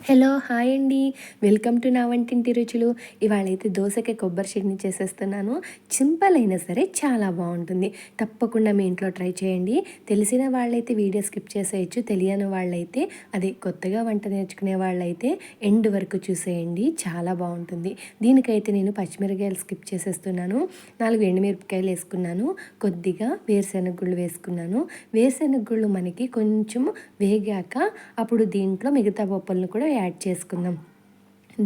Hello hi అండి. Welcome to నా వంటింటి రుచులు. ఇవాళైతే దోసకాయ కొబ్బరి చట్నీ చేసేస్తున్నాను. సింపుల్ అయినా సరే చాలా బాగుంటుంది. తప్పకుండా మీ ఇంట్లో ట్రై చేయండి. తెలిసిన వాళ్ళైతే వీడియో స్కిప్ చేసేయచ్చు. తెలియని వాళ్ళైతే అదే కొత్తగా వంట నేర్చుకునే వాళ్ళైతే ఎండ్ వరకు చూసేయండి, చాలా బాగుంటుంది. దీనికైతే నేను పచ్చిమిరపకాయలు స్కిప్ చేసేస్తున్నాను. 4 ఎండుమిరపకాయలు వేసుకున్నాను. కొద్దిగా వేరుశెనగ గుళ్ళు వేసుకున్నాను. వేరుశెనగ గుళ్ళు మనకి కొంచెం వేగాక అప్పుడు దీంట్లో మిగతా పప్పులను కూడా యాడ్ చేసుకుందాం.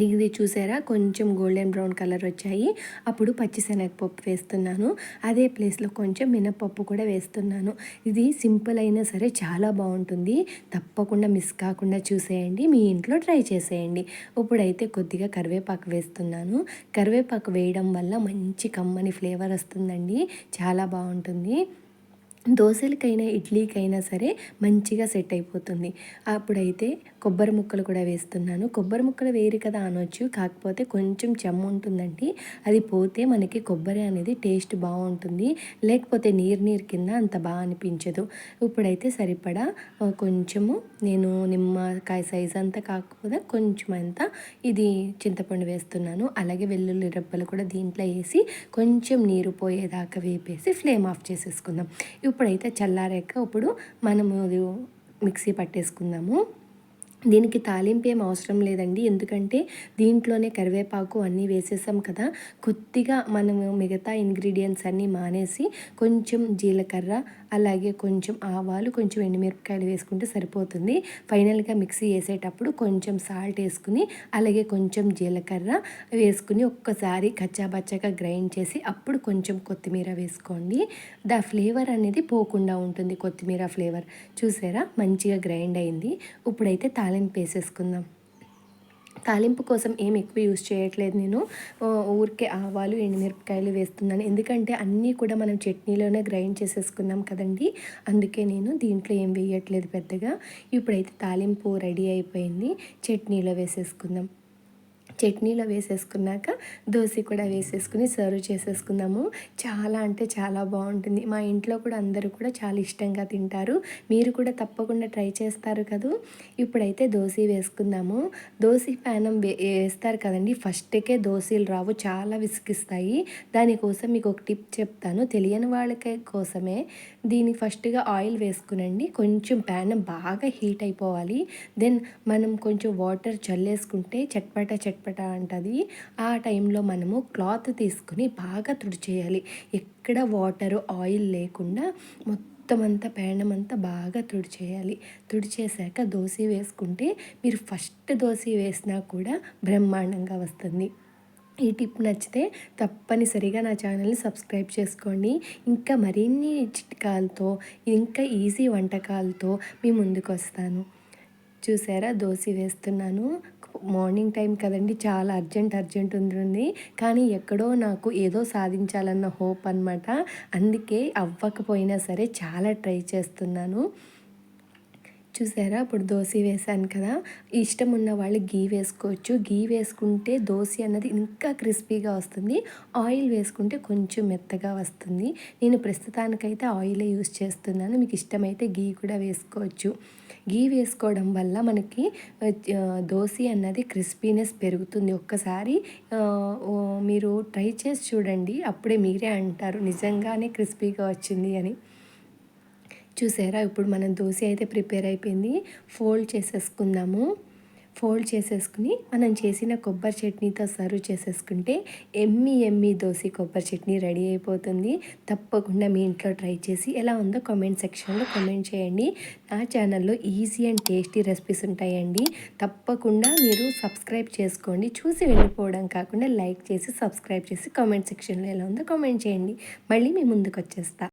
ఇది చూసారా, కొంచెం గోల్డెన్ బ్రౌన్ కలర్ వచ్చాయి. అప్పుడు పచ్చిశనగపప్పు వేస్తున్నాను. అదే ప్లేస్లో కొంచెం మినపప్పు కూడా వేస్తున్నాను. ఇది సింపుల్ అయినా సరే చాలా బాగుంటుంది. తప్పకుండా మిస్ కాకుండా చూసేయండి, మీ ఇంట్లో ట్రై చేసేయండి. ఇప్పుడైతే కొద్దిగా కరివేపాకు వేస్తున్నాను. కరివేపాకు వేయడం వల్ల మంచి కమ్మని ఫ్లేవర్ వస్తుందండి, చాలా బాగుంటుంది. దోశలకైనా ఇడ్లీకైనా సరే మంచిగా సెట్ అయిపోతుంది. అప్పుడైతే కొబ్బరి ముక్కలు కూడా వేస్తున్నాను. కొబ్బరి ముక్కలు వేరు కదా అనొచ్చు, కాకపోతే కొంచెం చెమ్ము ఉంటుందండి. అది పోతే మనకి కొబ్బరి అనేది టేస్ట్ బాగుంటుంది, లేకపోతే నీరు కింద అంత బాగా అనిపించదు. ఇప్పుడైతే సరిపడా కొంచెము నేను నిమ్మకాయ సైజ్ అంతా కాకపోతే కొంచెం అంతా ఇది చింతపండు వేస్తున్నాను. అలాగే వెల్లుల్లి రెబ్బలు కూడా దీంట్లో వేసి కొంచెం నీరు పోయేదాకా వేపేసి ఫ్లేమ్ ఆఫ్ చేసేసుకుందాం. ఇప్పుడైతే చల్లారాక ఇప్పుడు మనము మిక్సీ పట్టేసుకుందాము. దీనికి తాలింపు ఏం అవసరం లేదండి, ఎందుకంటే దీంట్లోనే కరివేపాకు అన్నీ వేసేసాం కదా. కొద్దిగా మనము మిగతా ఇంగ్రీడియంట్స్ అన్నీ మానేసి కొంచెం జీలకర్ర, అలాగే కొంచెం ఆవాలు, కొంచెం ఎండుమిరపకాయలు వేసుకుంటే సరిపోతుంది. ఫైనల్గా మిక్సీ వేసేటప్పుడు కొంచెం సాల్ట్ వేసుకుని, అలాగే కొంచెం జీలకర్ర వేసుకుని ఒక్కసారి కచ్చాబచ్చాగా గ్రైండ్ చేసి అప్పుడు కొంచెం కొత్తిమీర వేసుకోండి. ఫ్లేవర్ అనేది పోకుండా ఉంటుంది, కొత్తిమీర ఫ్లేవర్. చూసారా, మంచిగా గ్రైండ్ అయింది. ఇప్పుడైతే తాలింపు వేసేసుకుందాం. తాలింపు కోసం ఏం ఎక్కువ యూస్ చేయట్లేదు నేను, ఊరికే ఆవాలు ఎండుమిరపకాయలు వేస్తున్నాను. ఎందుకంటే అన్నీ కూడా మనం చట్నీలోనే గ్రైండ్ చేసేసుకున్నాం కదండి, అందుకే నేను దీంట్లో ఏం వేయట్లేదు పెద్దగా. ఇప్పుడైతే తాలింపు రెడీ అయిపోయింది. చట్నీలో వేసేసుకుందాం. చట్నీలో వేసేసుకున్నాక దోశ కూడా వేసేసుకుని సర్వ్ చేసేసుకుందాము. చాలా అంటే చాలా బాగుంటుంది. మా ఇంట్లో కూడా అందరూ కూడా చాలా ఇష్టంగా తింటారు. మీరు కూడా తప్పకుండా ట్రై చేస్తారు కదా. ఇప్పుడైతే దోశ వేసుకుందాము. దోశ ప్యానం వేస్తారు కదండి, ఫస్ట్కే దోశలు రావు, చాలా విసిగిస్తాయి. దానికోసం మీకు ఒక టిప్ చెప్తాను, తెలియని వాళ్ళకి కోసమే. దీనికి ఫస్ట్గా ఆయిల్ వేసుకునండి. కొంచెం ప్యానం బాగా హీట్ అయిపోవాలి. దెన్ మనం కొంచెం వాటర్ చల్లేసుకుంటే చట్పట అంటది. ఆ టైంలో మనము క్లాత్ తీసుకుని బాగా తుడిచేయాలి. ఎక్కడ వాటర్ ఆయిల్ లేకుండా మొత్తం అంతా పేనం అంతా బాగా తుడిచేయాలి. తుడిచేసాక దోశ వేసుకుంటే మీరు ఫస్ట్ దోశ వేసినా కూడా బ్రహ్మాండంగా వస్తుంది. ఈ టిప్ నచ్చితే తప్పనిసరిగా నా ఛానల్ని సబ్స్క్రైబ్ చేసుకోండి. ఇంకా మరిన్ని చిట్కాలతో, ఇంకా ఈజీ వంటకాలతో మీ ముందుకు వస్తాను. చూసారా, దోశ వేస్తున్నాను. మార్నింగ్ టైం కదండి, చాలా అర్జెంట్ ఉంటుంది, కానీ ఎక్కడో నాకు ఏదో సాధించాలన్న హోప్ అనమాట. అందుకే అవ్వకపోయినా సరే చాలా ట్రై చేస్తున్నాను. చూసారా, ఇప్పుడు దోశ వేసాను కదా. ఇష్టం ఉన్న వాళ్ళు గీ వేసుకోవచ్చు. గీ వేసుకుంటే దోశ అన్నది ఇంకా క్రిస్పీగా వస్తుంది. ఆయిల్ వేసుకుంటే కొంచెం మెత్తగా వస్తుంది. నేను ప్రస్తుతానికైతే ఆయిలే యూస్ చేస్తున్నాను. మీకు ఇష్టమైతే గీ కూడా వేసుకోవచ్చు. గీ వేసుకోవడం వల్ల మనకి దోశ అన్నది క్రిస్పీనెస్ పెరుగుతుంది. ఒక్కసారి మీరు ట్రై చేసి చూడండి, అప్పుడే మీరే అంటారు నిజంగానే క్రిస్పీగా వచ్చింది అని. చూసారా, ఇప్పుడు మనం దోశ అయితే ప్రిపేర్ అయిపోయింది. ఫోల్డ్ చేసేసుకుందాము. ఫోల్డ్ చేసేసుకుని మనం చేసిన కొబ్బరి చట్నీతో సర్వ్ చేసేసుకుంటే ఎమ్మి దోశ కొబ్బరి చట్నీ రెడీ అయిపోతుంది. తప్పకుండా మీ ఇంట్లో ట్రై చేసి ఎలా ఉందో కామెంట్ సెక్షన్లో కామెంట్ చేయండి. నా ఛానల్లో ఈజీ అండ్ టేస్టీ రెసిపీస్ ఉంటాయండి. తప్పకుండా మీరు సబ్స్క్రైబ్ చేసుకోండి. చూసి వెళ్ళిపోవడం కాకుండా లైక్ చేసి సబ్స్క్రైబ్ చేసి కామెంట్ సెక్షన్లో ఎలా ఉందో కామెంట్ చేయండి. మళ్ళీ మీ ముందుకు వచ్చేస్తా.